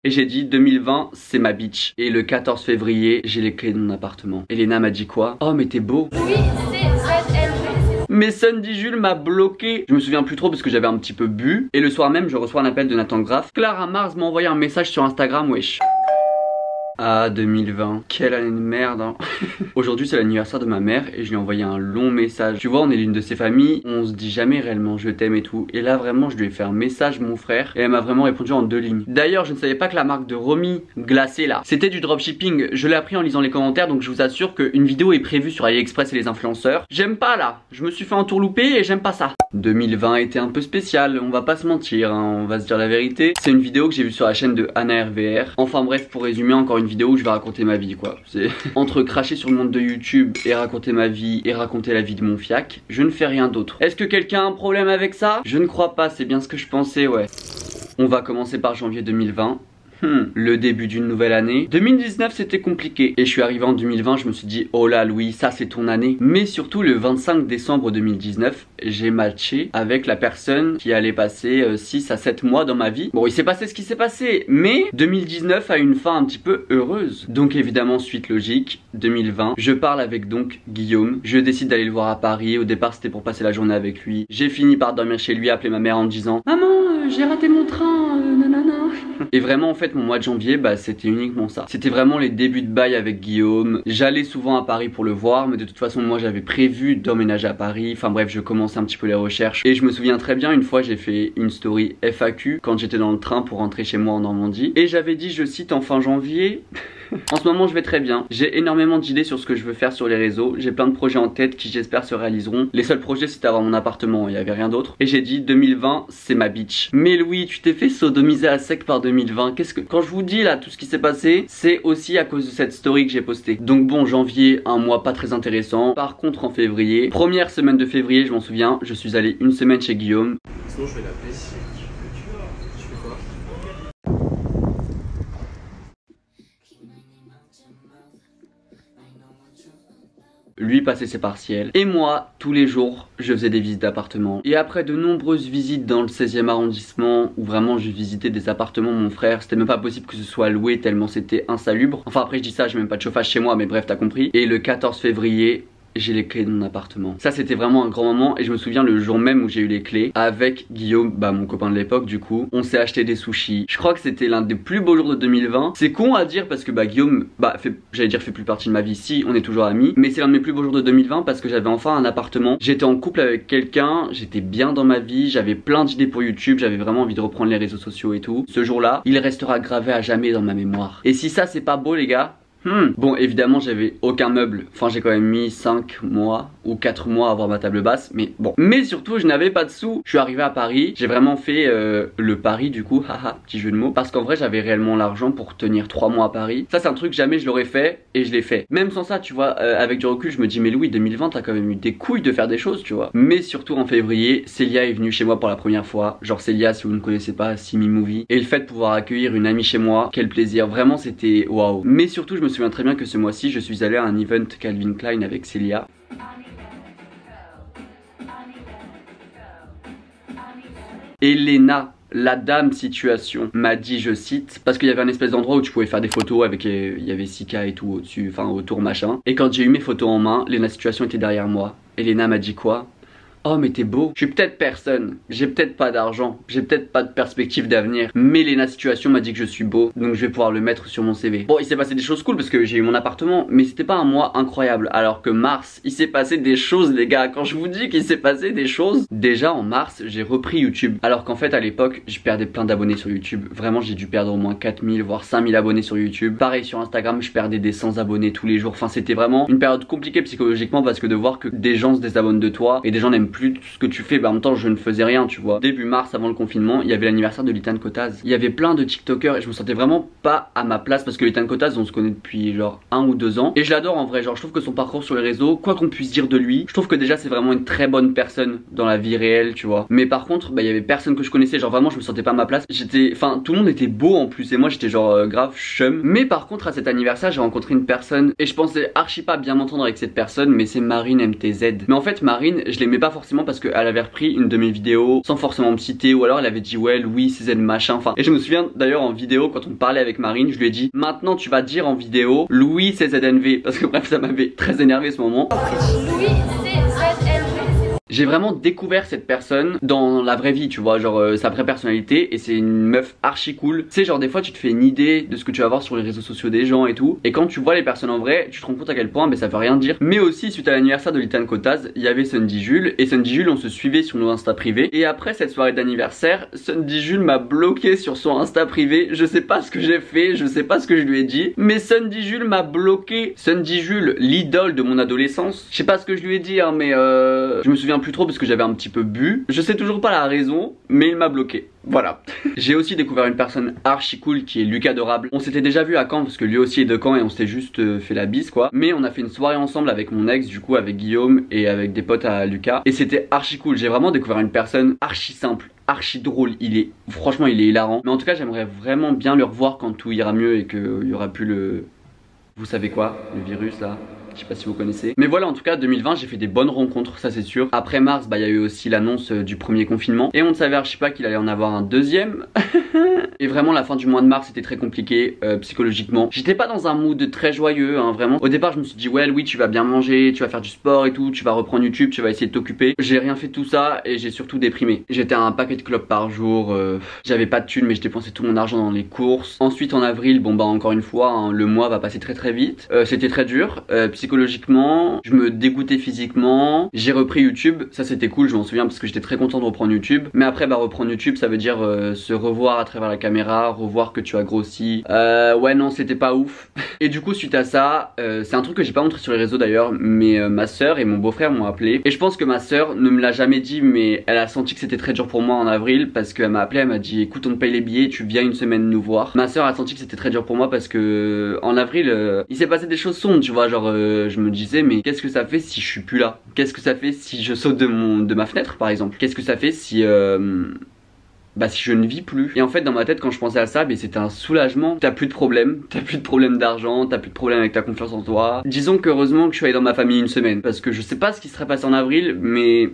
Et j'ai dit 2020 c'est ma bitch. Et le 14 février j'ai les clés de mon appartement. Elena m'a dit quoi? Oh mais t'es beau. Oui, c'est ZLV. Mais Sunday Jules m'a bloqué. Je me souviens plus trop parce que j'avais un petit peu bu. Et le soir même je reçois un appel de Nathan Graff. Clara Mars m'a envoyé un message sur Instagram, wesh. Ah 2020, quelle année de merde hein. Aujourd'hui c'est l'anniversaire de ma mère et je lui ai envoyé un long message. Tu vois, on est l'une de ces familles, on se dit jamais réellement je t'aime et tout. Et là vraiment je lui ai fait un message mon frère et elle m'a vraiment répondu en 2 lignes. D'ailleurs je ne savais pas que la marque de Romy glacée là, c'était du dropshipping. Je l'ai appris en lisant les commentaires, donc je vous assure qu'une vidéo est prévue sur AliExpress et les influenceurs. J'aime pas là, je me suis fait entourlouper et j'aime pas ça. 2020 était un peu spécial, on va pas se mentir hein, on va se dire la vérité. C'est une vidéo que j'ai vue sur la chaîne de Anna RVR. Enfin bref, pour résumer, encore une vidéo où je vais raconter ma vie quoi. C'est entre cracher sur le monde de YouTube et raconter ma vie et raconter la vie de mon fiac, je ne fais rien d'autre. Est-ce que quelqu'un a un problème avec ça? Je ne crois pas, c'est bien ce que je pensais, ouais. On va commencer par janvier 2020. Le début d'une nouvelle année. 2019 c'était compliqué et je suis arrivé en 2020, je me suis dit oh là Louis, ça c'est ton année. Mais surtout le 25 décembre 2019 j'ai matché avec la personne qui allait passer 6 à 7 mois dans ma vie. Bon il s'est passé ce qui s'est passé, mais 2019 a une fin un petit peu heureuse. Donc évidemment suite logique, 2020 je parle avec donc Guillaume. Je décide d'aller le voir à Paris. Au départ c'était pour passer la journée avec lui. J'ai fini par dormir chez lui, appeler ma mère en disant maman j'ai raté mon train, nanana. Et vraiment en fait mon mois de janvier bah c'était uniquement ça. C'était vraiment les débuts de bail avec Guillaume. J'allais souvent à Paris pour le voir, mais de toute façon moi j'avais prévu d'emménager à Paris. Enfin bref, je commençais un petit peu les recherches. Et je me souviens très bien, une fois j'ai fait une story FAQ quand j'étais dans le train pour rentrer chez moi en Normandie. Et j'avais dit, je cite, en fin janvier en ce moment je vais très bien, j'ai énormément d'idées sur ce que je veux faire sur les réseaux, j'ai plein de projets en tête qui j'espère se réaliseront. Les seuls projets c'était avoir mon appartement, il n'y avait rien d'autre. Et j'ai dit 2020 c'est ma bitch. Mais Louis, tu t'es fait sodomiser à sec par 2020. Qu'est-ce que... Quand je vous dis là tout ce qui s'est passé, c'est aussi à cause de cette story que j'ai postée. Donc bon, janvier, un mois pas très intéressant. Par contre en février, première semaine de février je m'en souviens, je suis allé une semaine chez Guillaume. Sinon je vais l'appeler si tu fais quoi? Lui passait ses partiels et moi tous les jours je faisais des visites d'appartements. Et après de nombreuses visites dans le 16e arrondissement où vraiment je visitais des appartements, mon frère, c'était même pas possible que ce soit loué tellement c'était insalubre. Enfin après je dis ça, j'ai même pas de chauffage chez moi, mais bref t'as compris. Et le 14 février j'ai les clés de mon appartement. Ça c'était vraiment un grand moment et je me souviens le jour même où j'ai eu les clés avec Guillaume, bah mon copain de l'époque du coup. On s'est acheté des sushis. Je crois que c'était l'un des plus beaux jours de 2020. C'est con à dire parce que bah Guillaume, bah j'allais dire fait plus partie de ma vie, si on est toujours amis. Mais c'est l'un de mes plus beaux jours de 2020 parce que j'avais enfin un appartement. J'étais en couple avec quelqu'un, j'étais bien dans ma vie, j'avais plein d'idées pour YouTube, j'avais vraiment envie de reprendre les réseaux sociaux et tout. Ce jour-là, il restera gravé à jamais dans ma mémoire. Et si ça c'est pas beau les gars, bon évidemment j'avais aucun meuble. Enfin j'ai quand même mis 5 mois ou 4 mois à avoir ma table basse. Mais bon, mais surtout je n'avais pas de sous. Je suis arrivé à Paris, j'ai vraiment fait le pari du coup, haha, petit jeu de mots. Parce qu'en vrai j'avais réellement l'argent pour tenir 3 mois à Paris. Ça c'est un truc jamais je l'aurais fait et je l'ai fait. Même sans ça tu vois, avec du recul je me dis mais Louis 2020 t'as quand même eu des couilles de faire des choses tu vois. Mais surtout en février, Célia est venue chez moi pour la première fois. Genre Célia, si vous ne connaissez pas, Simi Movie. Et le fait de pouvoir accueillir une amie chez moi, quel plaisir, vraiment c'était waouh. Mais surtout je me souviens très bien que ce mois-ci je suis allé à un event Calvin Klein avec Célia. Elena, la dame situation, m'a dit, je cite, parce qu'il y avait un espèce d'endroit où tu pouvais faire des photos avec, il y avait Sika et tout au-dessus, enfin autour machin. Et quand j'ai eu mes photos en main, Elena situation était derrière moi. Elena m'a dit quoi? Oh mais t'es beau. Je suis peut-être personne, j'ai peut-être pas d'argent, j'ai peut-être pas de perspective d'avenir, mais Lena Situation m'a dit que je suis beau, donc je vais pouvoir le mettre sur mon CV. Bon, il s'est passé des choses cool parce que j'ai eu mon appartement, mais c'était pas un mois incroyable. Alors que mars, il s'est passé des choses les gars. Quand je vous dis qu'il s'est passé des choses, déjà en mars j'ai repris YouTube. Alors qu'en fait à l'époque je perdais plein d'abonnés sur YouTube. Vraiment j'ai dû perdre au moins 4000 voire 5000 abonnés sur YouTube. Pareil sur Instagram, je perdais des 100 abonnés tous les jours. Enfin c'était vraiment une période compliquée psychologiquement parce que de voir que des gens se désabonnent de toi et des gens n'aiment plus ce que tu fais, bah en même temps je ne faisais rien tu vois. Début mars avant le confinement, il y avait l'anniversaire de Litan Kotaz. Il y avait plein de TikTokers et je me sentais vraiment pas à ma place parce que Litan Kotaz on se connaît depuis genre 1 ou 2 ans et je l'adore en vrai. Genre je trouve que son parcours sur les réseaux, quoi qu'on puisse dire de lui, je trouve que déjà c'est vraiment une très bonne personne dans la vie réelle tu vois. Mais par contre bah il y avait personne que je connaissais, genre vraiment je me sentais pas à ma place. J'étais, enfin tout le monde était beau en plus et moi j'étais genre grave chum. Mais par contre à cet anniversaire j'ai rencontré une personne et je pensais archi pas bien m'entendre avec cette personne, mais c'est Marine MTZ. Mais en fait Marine je l'aimais pas forcément forcément parce qu'elle avait repris une de mes vidéos sans forcément me citer, ou alors elle avait dit ouais Louis CZ machin, enfin. Et je me souviens d'ailleurs en vidéo quand on parlait avec Marine, je lui ai dit maintenant tu vas dire en vidéo Louis CZNV, parce que bref ça m'avait très énervé ce moment. Louis CZNV. J'ai vraiment découvert cette personne dans la vraie vie, tu vois, genre sa vraie personnalité, et c'est une meuf archi cool. Tu sais, genre des fois tu te fais une idée de ce que tu vas voir sur les réseaux sociaux des gens et tout, et quand tu vois les personnes en vrai, tu te rends compte à quel point ça veut rien dire. Mais aussi suite à l'anniversaire de Litane Kotaz, il y avait Sundy Jules, et Sundy Jules on se suivait sur nos Insta privés, et après cette soirée d'anniversaire, Sundy Jules m'a bloqué sur son Insta privé. Je sais pas ce que j'ai fait, je sais pas ce que je lui ai dit, mais Sundy Jules m'a bloqué. Sundy Jules, l'idole de mon adolescence, je sais pas ce que je lui ai dit hein, mais je me souviens plus trop parce que j'avais un petit peu bu. Je sais toujours pas la raison, mais il m'a bloqué. Voilà. J'ai aussi découvert une personne archi cool qui est Lucas Dorable. On s'était déjà vu à Caen parce que lui aussi est de Caen et on s'était juste fait la bise quoi. Mais on a fait une soirée ensemble avec mon ex, du coup avec Guillaume et avec des potes à Lucas. Et c'était archi cool. J'ai vraiment découvert une personne archi simple, archi drôle. Franchement il est hilarant. Mais en tout cas j'aimerais vraiment bien le revoir quand tout ira mieux et qu'il y aura plus le... Vous savez quoi? Le virus là. Je sais pas si vous connaissez. Mais voilà, en tout cas 2020 j'ai fait des bonnes rencontres, ça c'est sûr. Après mars, il y a eu aussi l'annonce du premier confinement. Et on ne savait archi pas qu'il allait en avoir un deuxième. Et vraiment la fin du mois de mars c'était très compliqué psychologiquement. J'étais pas dans un mood très joyeux hein, vraiment. Au départ je me suis dit ouais Louis tu vas bien manger, tu vas faire du sport et tout, tu vas reprendre YouTube, tu vas essayer de t'occuper. J'ai rien fait de tout ça et j'ai surtout déprimé. J'étais à un paquet de clopes par jour, j'avais pas de thunes mais je dépensais tout mon argent dans les courses. Ensuite en avril, bon bah encore une fois hein, le mois va passer très vite. C'était très dur psychologiquement, je me dégoûtais physiquement. J'ai repris YouTube, ça c'était cool, je m'en souviens parce que j'étais très content de reprendre YouTube. Mais après bah reprendre YouTube ça veut dire se revoir à travers la caméra, revoir que tu as grossi. Ouais non c'était pas ouf. Et du coup suite à ça, c'est un truc que j'ai pas montré sur les réseaux d'ailleurs, mais ma soeur et mon beau-frère m'ont appelé. Et je pense que ma soeur ne me l'a jamais dit, mais elle a senti que c'était très dur pour moi en avril parce qu'elle m'a appelé, elle m'a dit écoute on te paye les billets, tu viens une semaine nous voir. Ma soeur a senti que c'était très dur pour moi parce que en avril il s'est passé des choses sombres, tu vois, genre je me disais mais qu'est-ce que ça fait si je suis plus là? Qu'est-ce que ça fait si je saute de ma fenêtre par exemple? Qu'est-ce que ça fait si si je ne vis plus? Et en fait dans ma tête quand je pensais à ça, c'était un soulagement. T'as plus de problème, d'argent, t'as plus de problème avec ta confiance en toi. Disons qu'heureusement que je suis allé dans ma famille une semaine parce que je sais pas ce qui serait passé en avril, mais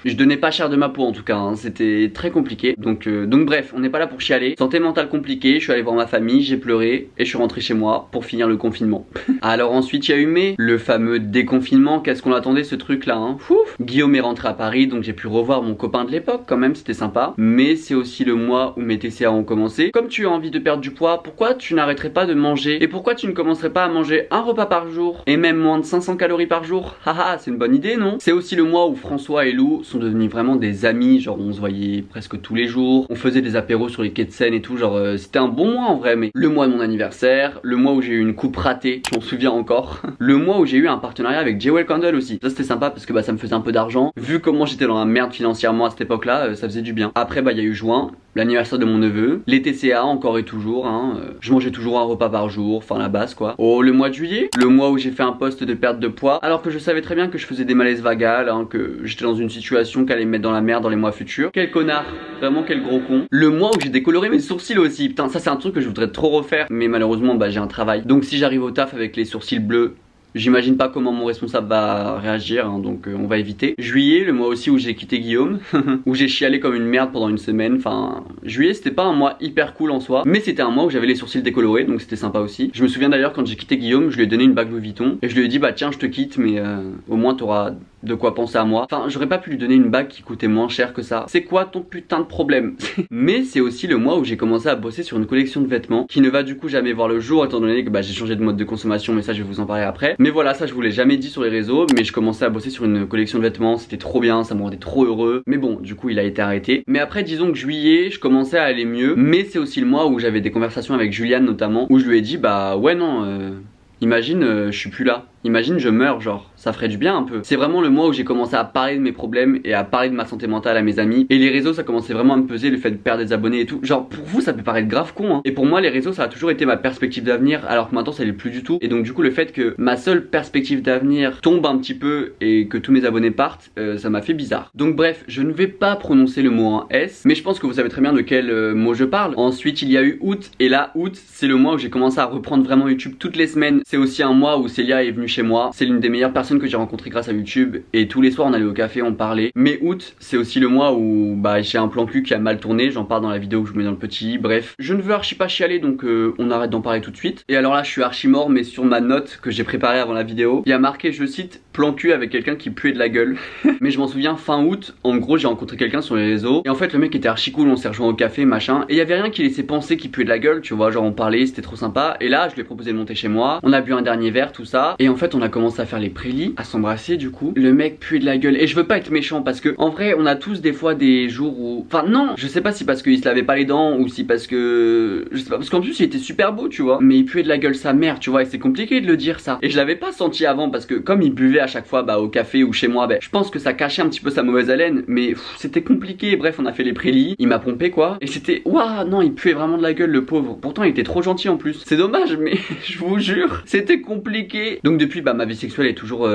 je donnais pas cher de ma peau en tout cas hein. C'était très compliqué. Donc bref, on n'est pas là pour chialer. Santé mentale compliquée, je suis allé voir ma famille, j'ai pleuré et je suis rentré chez moi pour finir le confinement. Alors ensuite il y a eu mai, le fameux déconfinement. Qu'est-ce qu'on attendait ce truc là hein. Ouf. Guillaume est rentré à Paris donc j'ai pu revoir mon copain de l'époque quand même, c'était sympa. Mais c'est aussi le mois où mes TCA ont commencé. Comme tu as envie de perdre du poids, pourquoi tu n'arrêterais pas de manger? Et pourquoi tu ne commencerais pas à manger un repas par jour et même moins de 500 calories par jour? Haha, c'est une bonne idée non? C'est aussi le mois où François et Lou sont devenus vraiment des amis, genre on se voyait presque tous les jours, on faisait des apéros sur les quais de Seine et tout, genre c'était un bon mois en vrai. Mais le mois de mon anniversaire, le mois où j'ai eu une coupe ratée, je m'en souviens encore. Le mois où j'ai eu un partenariat avec Jewel Candle aussi, ça c'était sympa parce que ça me faisait un peu d'argent, vu comment j'étais dans la merde financièrement à cette époque là, ça faisait du bien. Après il y a eu juin, l'anniversaire de mon neveu, les TCA encore et toujours hein, je mangeais toujours un repas par jour, enfin la base quoi. Oh le mois de juillet, le mois où j'ai fait un post de perte de poids alors que je savais très bien que je faisais des malaises vagales hein, que j'étais dans une situation qui allait me mettre dans la merde dans les mois futurs. Quel connard, vraiment quel gros con. Le mois où j'ai décoloré mes sourcils aussi, putain ça c'est un truc que je voudrais trop refaire, mais malheureusement j'ai un travail, donc si j'arrive au taf avec les sourcils bleus, j'imagine pas comment mon responsable va réagir hein, donc on va éviter. Juillet, le mois aussi où j'ai quitté Guillaume où j'ai chialé comme une merde pendant une semaine. Enfin juillet c'était pas un mois hyper cool en soi, mais c'était un mois où j'avais les sourcils décolorés, donc c'était sympa aussi. Je me souviens d'ailleurs quand j'ai quitté Guillaume, je lui ai donné une bague Louis Vuitton et je lui ai dit tiens je te quitte mais au moins t'auras de quoi penser à moi. Enfin j'aurais pas pu lui donner une bague qui coûtait moins cher que ça. C'est quoi ton putain de problème? Mais c'est aussi le mois où j'ai commencé à bosser sur une collection de vêtements qui ne va du coup jamais voir le jour étant donné que j'ai changé de mode de consommation, mais ça je vais vous en parler après. Mais voilà, ça je vous l'ai jamais dit sur les réseaux, mais je commençais à bosser sur une collection de vêtements, c'était trop bien, ça me rendait trop heureux. Mais bon du coup il a été arrêté. Mais après disons que juillet je commençais à aller mieux, mais c'est aussi le mois où j'avais des conversations avec Juliane notamment, où je lui ai dit ouais non imagine je suis plus là, imagine je meurs, genre ça ferait du bien un peu. C'est vraiment le mois où j'ai commencé à parler de mes problèmes et à parler de ma santé mentale à mes amis. Et les réseaux ça commençait vraiment à me peser, le fait de perdre des abonnés et tout. Genre pour vous ça peut paraître grave con hein. Et pour moi les réseaux ça a toujours été ma perspective d'avenir, alors que maintenant ça l'est plus du tout. Et donc du coup le fait que ma seule perspective d'avenir tombe un petit peu et que tous mes abonnés partent, ça m'a fait bizarre. Donc bref, je ne vais pas prononcer le mot en S, mais je pense que vous savez très bien de quel mot je parle. Ensuite il y a eu août, et là août c'est le mois où j'ai commencé à reprendre vraiment YouTube toutes les semaines. C'est aussi un mois où Célia est venue chez moi. C'est l'une des meilleures personnes que j'ai rencontrées grâce à YouTube. Et tous les soirs on allait au café, on parlait. Mais août, c'est aussi le mois où bah j'ai un plan cul qui a mal tourné. J'en parle dans la vidéo que je vous mets dans le petit. Bref, je ne veux archi pas chialer, donc on arrête d'en parler tout de suite. Et alors là je suis archi mort, mais sur ma note que j'ai préparée avant la vidéo, il y a marqué, je cite, plan cul avec quelqu'un qui puait de la gueule. Mais je m'en souviens, fin août, en gros j'ai rencontré quelqu'un sur les réseaux. Et en fait le mec était archi cool, on s'est rejoint au café, machin. Et il y avait rien qui laissait penser qu'il puait de la gueule, tu vois, genre on parlait, c'était trop sympa. Et là je lui ai proposé de monter chez moi. On a bu un dernier verre, tout ça. Et en fait on a commencé à faire les prélis, à s'embrasser du coup. Le mec puait de la gueule. Et je veux pas être méchant parce que en vrai on a tous des fois des jours où... Enfin non, je sais pas si parce qu'il se lavait pas les dents ou si parce que... Je sais pas, parce qu'en plus il était super beau, tu vois. Mais il puait de la gueule sa mère, tu vois. Et c'est compliqué de le dire ça. Et je l'avais pas senti avant parce que comme il buvait à chaque fois bah, au café ou chez moi, bah, je pense que ça cachait un petit peu sa mauvaise haleine. Mais c'était compliqué. Bref, on a fait les prélis. Il m'a pompé quoi. Et c'était... Waouh, non, il puait vraiment de la gueule le pauvre. Pourtant il était trop gentil en plus. C'est dommage mais je vous jure, c'était compliqué. Donc depuis bah ma vie sexuelle est toujours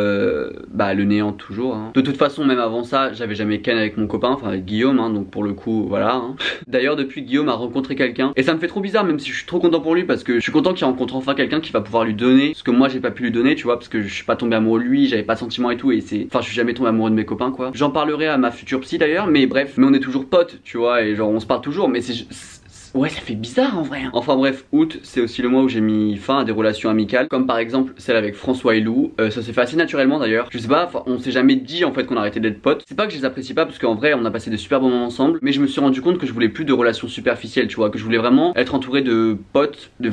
bah le néant toujours hein. De toute façon même avant ça j'avais jamais ken avec mon copain, enfin avec Guillaume hein, donc pour le coup voilà hein. D'ailleurs depuis Guillaume a rencontré quelqu'un et ça me fait trop bizarre même si je suis trop content pour lui parce que je suis content qu'il rencontre enfin quelqu'un qui va pouvoir lui donner ce que moi j'ai pas pu lui donner tu vois, parce que je suis pas tombé amoureux de lui, j'avais pas de sentiments et tout et c'est... Enfin je suis jamais tombé amoureux de mes copains quoi. J'en parlerai à ma future psy d'ailleurs mais bref, mais on est toujours potes tu vois et genre on se parle toujours mais c'est... Ouais ça fait bizarre en vrai hein. Enfin bref, août c'est aussi le mois où j'ai mis fin à des relations amicales. Comme par exemple celle avec François et Lou. Ça s'est fait assez naturellement d'ailleurs. Je sais pas, on s'est jamais dit en fait qu'on arrêtait d'être potes. C'est pas que je les apprécie pas parce qu'en vrai on a passé de super bons moments ensemble. Mais je me suis rendu compte que je voulais plus de relations superficielles tu vois. Que je voulais vraiment être entouré de potes, de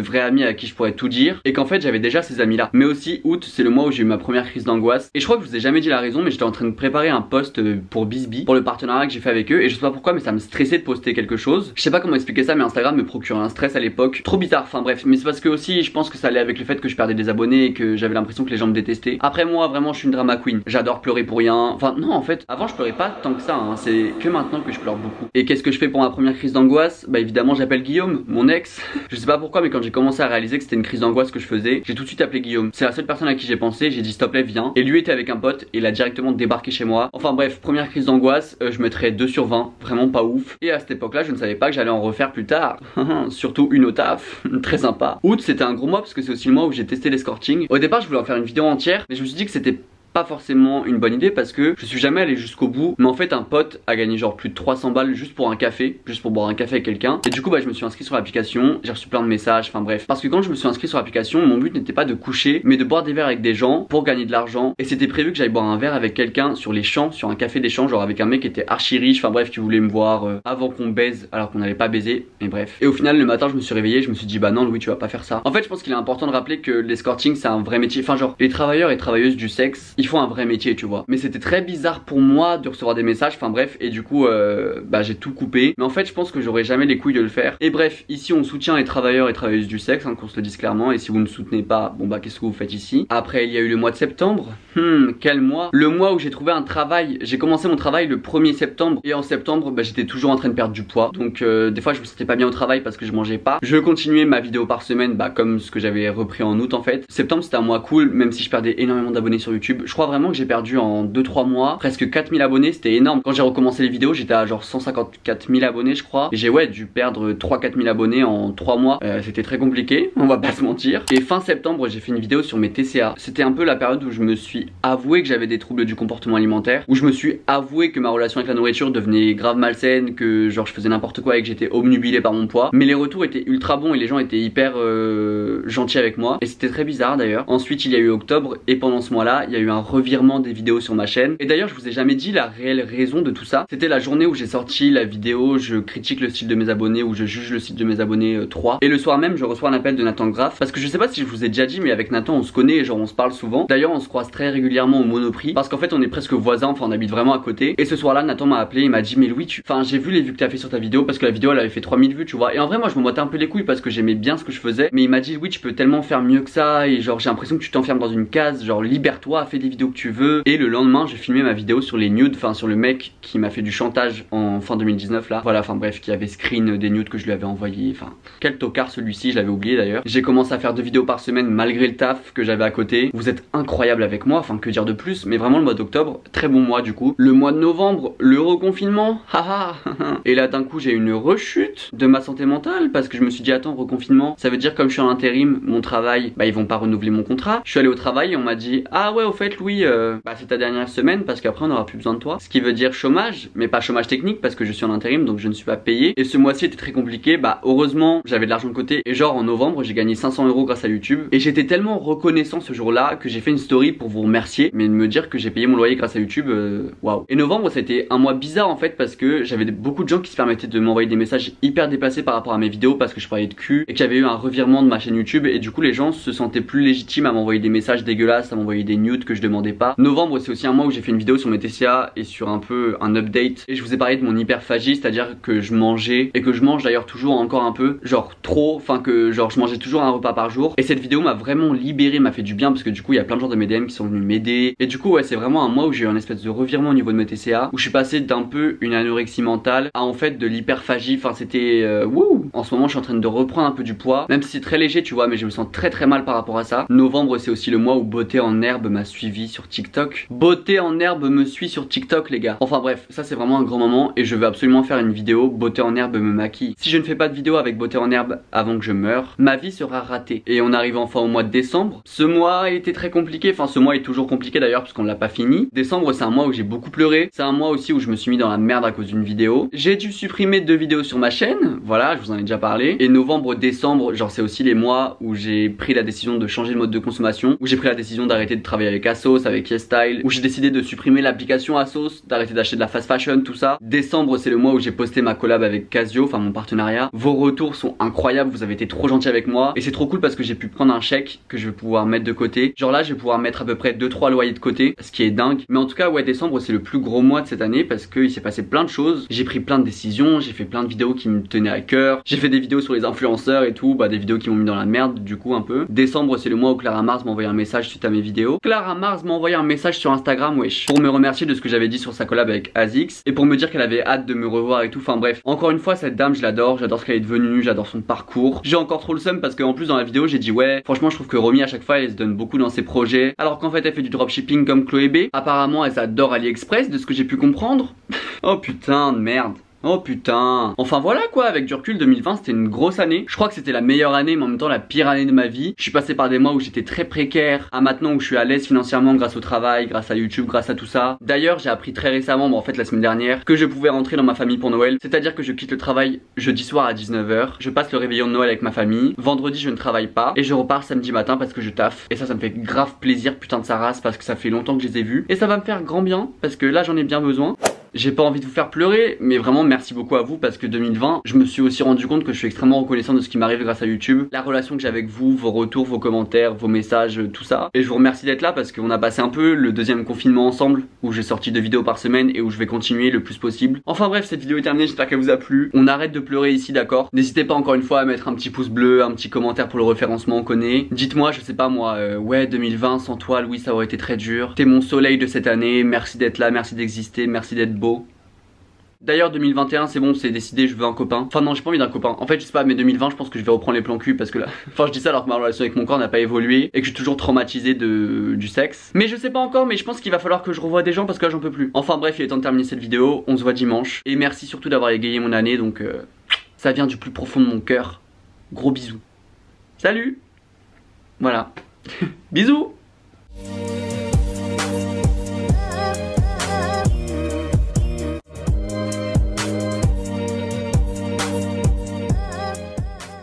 vrais amis à qui je pourrais tout dire. Et qu'en fait j'avais déjà ces amis là. Mais aussi août c'est le mois où j'ai eu ma première crise d'angoisse. Et je crois que je vous ai jamais dit la raison mais j'étais en train de préparer un post pour Bisbee. Pour le partenariat que j'ai fait avec eux. Et je sais pas pourquoi mais ça me stressait de poster quelque chose. Je sais pas comment expliquer ça mais Instagram me procurait un stress à l'époque. Trop bizarre, enfin bref. Mais c'est parce que aussi je pense que ça allait avec le fait que je perdais des abonnés et que j'avais l'impression que les gens me détestaient. Après moi vraiment je suis une drama queen. J'adore pleurer pour rien. Enfin non en fait avant je pleurais pas tant que ça hein. C'est que maintenant que je pleure beaucoup. Et qu'est-ce que je fais pour ma première crise d'angoisse? Bah évidemment j'appelle Guillaume, mon ex. Je sais pas pourquoi mais quand j'ai commencé à réaliser que c'était une crise d'angoisse que je faisais, j'ai tout de suite appelé Guillaume. C'est la seule personne à qui j'ai pensé, j'ai dit stop là viens. Et lui était avec un pote et il a directement débarqué chez moi. Enfin bref, première crise d'angoisse, je mettrais 2 sur 20, vraiment pas ouf. Et à cette époque là je ne savais pas que j'allais en refaire plus tard. Surtout une au taf, très sympa. Août c'était un gros mois parce que c'est aussi le mois où j'ai testé l'escorting. Au départ je voulais en faire une vidéo entière mais je me suis dit que c'était pas forcément une bonne idée parce que je suis jamais allé jusqu'au bout. Mais en fait un pote a gagné genre plus de 300 balles juste pour un café, juste pour boire un café avec quelqu'un. Et du coup bah je me suis inscrit sur l'application, j'ai reçu plein de messages, enfin bref. Parce que quand je me suis inscrit sur l'application, mon but n'était pas de coucher mais de boire des verres avec des gens pour gagner de l'argent. Et c'était prévu que j'aille boire un verre avec quelqu'un sur les champs, sur un café des champs, genre avec un mec qui était archi riche, enfin bref qui voulait me voir avant qu'on baise alors qu'on n'allait pas baiser. Mais bref. Et au final le matin je me suis réveillé, je me suis dit bah non Louis tu vas pas faire ça. En fait je pense qu'il est important de rappeler que l'escorting c'est un vrai métier. Enfin genre les travailleurs et travailleuses du sexe, ils font un vrai métier tu vois. Mais c'était très bizarre pour moi de recevoir des messages, enfin bref, et du coup bah j'ai tout coupé. Mais en fait je pense que j'aurais jamais les couilles de le faire. Et bref, ici on soutient les travailleurs et travailleuses du sexe, hein, qu'on se le dise clairement. Et si vous ne soutenez pas, bon bah qu'est-ce que vous faites ici? Après il y a eu le mois de septembre. Quel mois? Le mois où j'ai trouvé un travail. J'ai commencé mon travail le 1er septembre. Et en septembre bah j'étais toujours en train de perdre du poids. Donc des fois je me sentais pas bien au travail parce que je mangeais pas. Je continuais ma vidéo par semaine, bah comme ce que j'avais repris en août en fait. Septembre c'était un mois cool, même si je perdais énormément d'abonnés sur YouTube. Je crois vraiment que j'ai perdu en 2-3 mois presque 4000 abonnés, c'était énorme. Quand j'ai recommencé les vidéos j'étais à genre 154 000 abonnés je crois. Et j'ai ouais dû perdre 3-4 000 abonnés en 3 mois. C'était très compliqué, on va pas se mentir. Et fin septembre j'ai fait une vidéo sur mes TCA. C'était un peu la période où je me suis avoué que j'avais des troubles du comportement alimentaire, où je me suis avoué que ma relation avec la nourriture devenait grave malsaine, que genre je faisais n'importe quoi et que j'étais obnubilé par mon poids. Mais les retours étaient ultra bons et les gens étaient hyper gentils avec moi. Et c'était très bizarre d'ailleurs. Ensuite il y a eu octobre et pendant ce mois là il y a eu un revirement des vidéos sur ma chaîne. Et d'ailleurs je vous ai jamais dit la réelle raison de tout ça. C'était la journée où j'ai sorti la vidéo je critique le style de mes abonnés, où je juge le style de mes abonnés 3. Et le soir même je reçois un appel de Nathan Graff. Parce que je sais pas si je vous ai déjà dit mais avec Nathan on se connaît, genre on se parle souvent. D'ailleurs on se croise très régulièrement au Monoprix parce qu'en fait on est presque voisins, enfin on habite vraiment à côté. Et ce soir là Nathan m'a appelé, il m'a dit mais Louis enfin j'ai vu les vues que t'as fait sur ta vidéo, parce que la vidéo elle avait fait 3000 vues tu vois. Et en vrai moi je me battais un peu les couilles parce que j'aimais bien ce que je faisais. Mais il m'a dit oui tu peux tellement faire mieux que ça et genre j'ai l'impression que tu t'enfermes dans une case, genre libère-toi, fais des des vidéos que tu veux. Et le lendemain j'ai filmé ma vidéo sur les nudes, enfin sur le mec qui m'a fait du chantage en fin 2019 là. Voilà, enfin bref, qui avait screen des nudes que je lui avais envoyé. Enfin quel tocard celui-ci, je l'avais oublié d'ailleurs. J'ai commencé à faire 2 vidéos par semaine malgré le taf que j'avais à côté. Vous êtes incroyable avec moi, enfin que dire de plus. Mais vraiment le mois d'octobre, très bon mois du coup. Le mois de novembre, le reconfinement, haha. Et là d'un coup j'ai une rechute de ma santé mentale parce que je me suis dit attends, reconfinement, ça veut dire comme je suis en intérim, mon travail, bah ils vont pas renouveler mon contrat. Je suis allé au travail et on m'a dit ah ouais au fait Louis, bah c'est ta dernière semaine parce qu'après on aura plus besoin de toi. Ce qui veut dire chômage, mais pas chômage technique parce que je suis en intérim donc je ne suis pas payé. Et ce mois-ci était très compliqué, bah heureusement j'avais de l'argent de côté et genre en novembre j'ai gagné 500 € grâce à YouTube. Et j'étais tellement reconnaissant ce jour-là que j'ai fait une story pour vous remercier, mais de me dire que j'ai payé mon loyer grâce à YouTube, waouh. Et novembre ça a été un mois bizarre en fait parce que j'avais beaucoup de gens qui se permettaient de m'envoyer des messages hyper déplacés par rapport à mes vidéos parce que je parlais de cul et qu'il y avait eu un revirement de ma chaîne YouTube et du coup les gens se sentaient plus légitimes à m'envoyer des messages dégueulasses, à m'envoyer des nudes que je demandais pas. Novembre c'est aussi un mois où j'ai fait une vidéo sur mes TCA et sur un peu un update et je vous ai parlé de mon hyperphagie, c'est-à-dire que je mangeais et que je mange d'ailleurs toujours encore un peu, genre trop, enfin que genre je mangeais toujours un repas par jour. Et cette vidéo m'a vraiment libéré, m'a fait du bien parce que du coup il y a plein de gens de mes DM qui sont venus m'aider. Et du coup ouais c'est vraiment un mois où j'ai eu un espèce de revirement au niveau de mes TCA, où je suis passé d'un peu une anorexie mentale à en fait de l'hyperphagie. Enfin c'était wouh. En ce moment je suis en train de reprendre un peu du poids, même si c'est très léger tu vois, mais je me sens très mal par rapport à ça. Novembre c'est aussi le mois où Beauté en herbe m'a suivi sur TikTok. Beauté en herbe me suit sur TikTok les gars. Enfin bref, ça c'est vraiment un grand moment et je veux absolument faire une vidéo Beauté en herbe me maquille. Si je ne fais pas de vidéo avec Beauté en herbe avant que je meure, ma vie sera ratée. Et on arrive enfin au mois de décembre. Ce mois a été très compliqué, enfin ce mois est toujours compliqué d'ailleurs parce qu'on l'a pas fini. Décembre c'est un mois où j'ai beaucoup pleuré. C'est un mois aussi où je me suis mis dans la merde à cause d'une vidéo. J'ai dû supprimer 2 vidéos sur ma chaîne, voilà, je vous en ai déjà parlé. Et novembre, décembre, genre c'est aussi les mois où j'ai pris la décision de changer de mode de consommation, où j'ai pris la décision d'arrêter de travailler avec ASOS, avec YesStyle, où j'ai décidé de supprimer l'application ASOS, d'arrêter d'acheter de la fast fashion, tout ça. Décembre c'est le mois où j'ai posté ma collab avec Casio, enfin mon partenariat. Vos retours sont incroyables, vous avez été trop gentils avec moi et c'est trop cool parce que j'ai pu prendre un chèque que je vais pouvoir mettre de côté. Genre là je vais pouvoir mettre à peu près 2-3 loyers de côté, ce qui est dingue. Mais en tout cas ouais, décembre c'est le plus gros mois de cette année parce qu'il s'est passé plein de choses. J'ai pris plein de décisions, j'ai fait plein de vidéos qui me tenaient à cœur. J'ai fait des vidéos sur les influenceurs et tout, bah des vidéos qui m'ont mis dans la merde du coup un peu. Décembre c'est le mois où Clara Mars m'a envoyé un message suite à mes vidéos. Clara Mars m'a envoyé un message sur Instagram wesh, pour me remercier de ce que j'avais dit sur sa collab avec Azix et pour me dire qu'elle avait hâte de me revoir et tout. Enfin bref, encore une fois cette dame je l'adore, j'adore ce qu'elle est devenue, j'adore son parcours. J'ai encore trop le seum parce qu'en plus dans la vidéo j'ai dit ouais franchement je trouve que Romy à chaque fois elle se donne beaucoup dans ses projets alors qu'en fait elle fait du dropshipping comme Chloé B. Apparemment elle adore AliExpress de ce que j'ai pu comprendre. Oh putain de merde. Oh putain. Enfin voilà quoi, avec du recul 2020 c'était une grosse année. Je crois que c'était la meilleure année mais en même temps la pire année de ma vie. Je suis passé par des mois où j'étais très précaire à maintenant où je suis à l'aise financièrement grâce au travail, grâce à YouTube, grâce à tout ça. D'ailleurs j'ai appris très récemment, bon en fait la semaine dernière, que je pouvais rentrer dans ma famille pour Noël. C'est-à-dire que je quitte le travail jeudi soir à 19 h, je passe le réveillon de Noël avec ma famille. Vendredi je ne travaille pas et je repars samedi matin parce que je taffe. Et ça me fait grave plaisir putain de sa race parce que ça fait longtemps que je les ai vus. Et ça va me faire grand bien parce que là j'en ai bien besoin. J'ai pas envie de vous faire pleurer, mais vraiment merci beaucoup à vous parce que 2020, je me suis aussi rendu compte que je suis extrêmement reconnaissant de ce qui m'arrive grâce à YouTube, la relation que j'ai avec vous, vos retours, vos commentaires, vos messages, tout ça. Et je vous remercie d'être là parce qu'on a passé un peu le deuxième confinement ensemble, où j'ai sorti 2 vidéos par semaine et où je vais continuer le plus possible. Enfin bref, cette vidéo est terminée, j'espère qu'elle vous a plu. On arrête de pleurer ici, d'accord? N'hésitez pas encore une fois à mettre un petit pouce bleu, un petit commentaire pour le référencement, on connaît. Dites-moi, je sais pas moi, ouais 2020 sans toi Louis ça aurait été très dur. T'es mon soleil de cette année, merci d'être là, merci d'exister, merci d'être beau. D'ailleurs 2021 c'est bon, c'est décidé, je veux un copain. Enfin non, j'ai pas envie d'un copain. En fait je sais pas, mais 2020 je pense que je vais reprendre les plans cul parce que là, enfin je dis ça alors que ma relation avec mon corps n'a pas évolué et que je suis toujours traumatisé du sexe. Mais je sais pas encore, mais je pense qu'il va falloir que je revoie des gens parce que là j'en peux plus. Enfin bref, il est temps de terminer cette vidéo, on se voit dimanche. Et merci surtout d'avoir égayé mon année, donc ça vient du plus profond de mon cœur. Gros bisous. Salut. Voilà. Bisous.